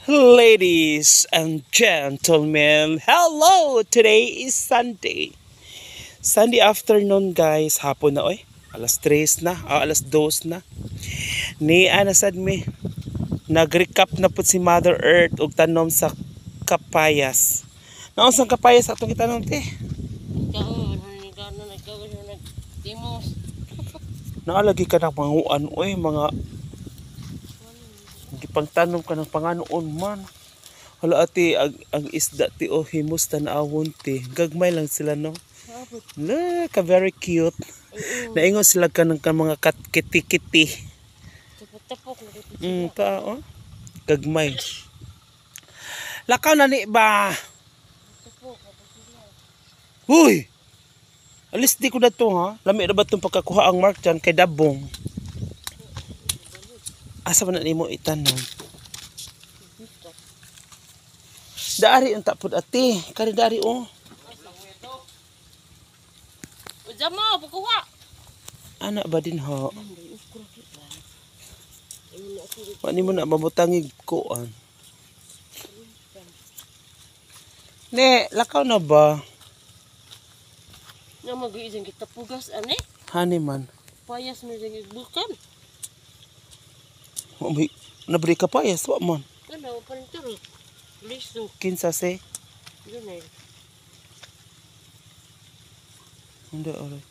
Ladies and gentlemen, hello! Today is Sunday. Sunday afternoon guys, hapon na oy. Alas 3 na, alas 2 na. Ni anasad mi, nag-recap na po si Mother Earth og tanom sa kapayas. Naon sang kapayas atong itanom te? Naalagi ka ng panguan oy, mga gipangtanom ka ng panganoon man. Hala ati ang isda ti o himus tanawon ti. Gagmay lang sila no. Na ka very cute. Naingon sila ka ng mga kiti-kiti. Tapok na dito. Ta oh. Gagmay. Lakaw na ni ba? Huy! Alis di ko na to ha. Lami na ba itong pagkakuha ang mark dyan kay Dabong? Asa ba na ni mo itanong? Dari ang tapod ati. Kari dari oh. Uja mo, pagkuha. Anak ba din ha? Wani mo na mabutangig kuan. Ne, lakaw na ba? Na mag-iisang kita pugas, ane? Hani man. Payas mo dyan bukan. Nabri ka pa yes, wa man. Ano, panituro. Listo. Kinsa se? Yun eh. Hindi, alright.